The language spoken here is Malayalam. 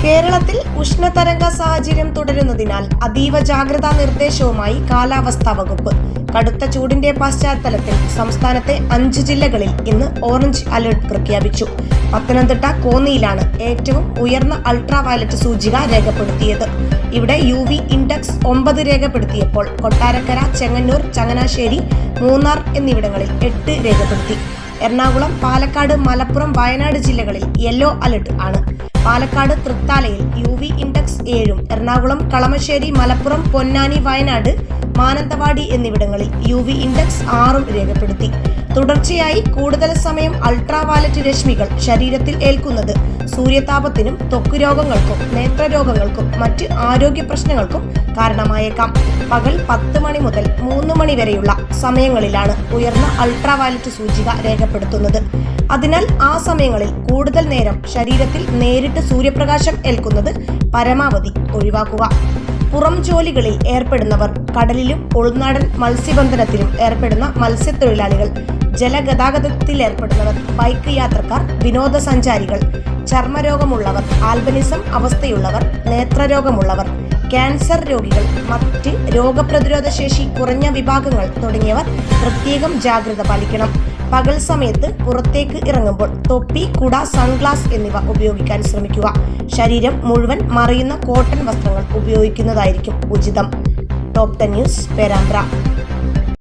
കേരളത്തിൽ ഉഷ്ണതരംഗ സാഹചര്യം തുടരുന്നതിനാൽ അതീവ ജാഗ്രതാ നിർദ്ദേശവുമായി കാലാവസ്ഥാ വകുപ്പ്. കടുത്ത ചൂടിന്റെ പശ്ചാത്തലത്തിൽ സംസ്ഥാനത്തെ 5 ജില്ലകളിൽ ഇന്ന് ഓറഞ്ച് അലർട്ട് പ്രഖ്യാപിച്ചു. പത്തനംതിട്ട, കോന്നിയിലാണ് ഏറ്റവും ഉയർന്ന അൾട്രാ വയലറ്റ് സൂചിക രേഖപ്പെടുത്തിയത്. ഇവിടെ UV ഇൻഡെക്സ് 9 രേഖപ്പെടുത്തിയപ്പോൾ കൊട്ടാരക്കര, ചെങ്ങന്നൂർ, ചങ്ങനാശ്ശേരി, മൂന്നാർ എന്നിവിടങ്ങളിൽ 8 രേഖപ്പെടുത്തി. എറണാകുളം, പാലക്കാട്, മലപ്പുറം, വയനാട് ജില്ലകളിൽ യെല്ലോ അലർട്ട് ആണ്. പാലക്കാട് തൃത്താലയിൽ UV ഇൻഡെക്സ് 7ഉം, എറണാകുളം, കളമശ്ശേരി, മലപ്പുറം, പൊന്നാനി, വയനാട്, മാനന്തവാടി എന്നിവിടങ്ങളിൽ UV ഇൻഡെക്സ് 6ഉം രേഖപ്പെടുത്തി. തുടർച്ചയായി കൂടുതൽ സമയം അൾട്രാ വയലറ്റ് രശ്മികൾ ശരീരത്തിൽ ഏൽക്കുന്നത് സൂര്യതാപത്തിനും ത്വക്ക് രോഗങ്ങൾക്കും നേത്രരോഗങ്ങൾക്കും മറ്റ് ആരോഗ്യ പ്രശ്നങ്ങൾക്കും കാരണമായേക്കാം. പകൽ 10 മണി മുതൽ 3 മണി വരെയുള്ള സമയങ്ങളിലാണ് ഉയർന്ന അൾട്രാ വയലറ്റ് സൂചിക രേഖപ്പെടുത്തുന്നത്. അതിനാൽ ആ സമയങ്ങളിൽ കൂടുതൽ നേരം ശരീരത്തിൽ നേരിട്ട് സൂര്യപ്രകാശം ഏൽക്കുന്നത് പരമാവധി ഒഴിവാക്കുക. പുറം ജോലികളിൽ ഏർപ്പെടുന്നവർ, കടലിലും ഉൾനാടൻ മത്സ്യബന്ധനത്തിലും ഏർപ്പെടുന്ന മത്സ്യത്തൊഴിലാളികൾ, ജലഗതാഗതത്തിൽ ഏർപ്പെടുന്നവർ, ബൈക്ക് യാത്രക്കാർ, വിനോദസഞ്ചാരികൾ, ചർമ്മരോഗമുള്ളവർ, ആൽബനിസം അവസ്ഥയുള്ളവർ, നേത്രരോഗമുള്ളവർ, ക്യാൻസർ രോഗികൾ, മറ്റ് രോഗപ്രതിരോധ ശേഷി കുറഞ്ഞ വിഭാഗങ്ങൾ തുടങ്ങിയവർ പ്രത്യേകം ജാഗ്രത പാലിക്കണം. പകൽ സമയത്ത് പുറത്തേക്ക് ഇറങ്ങുമ്പോൾ തൊപ്പി, കുട, സൺഗ്ലാസ് എന്നിവ ഉപയോഗിക്കാൻ ശ്രമിക്കുക. ശരീരം മുഴുവൻ മറയുന്ന കോട്ടൺ വസ്ത്രങ്ങൾ ഉപയോഗിക്കുന്നതായിരിക്കും ഉചിതം. Top 10 news, Perambra.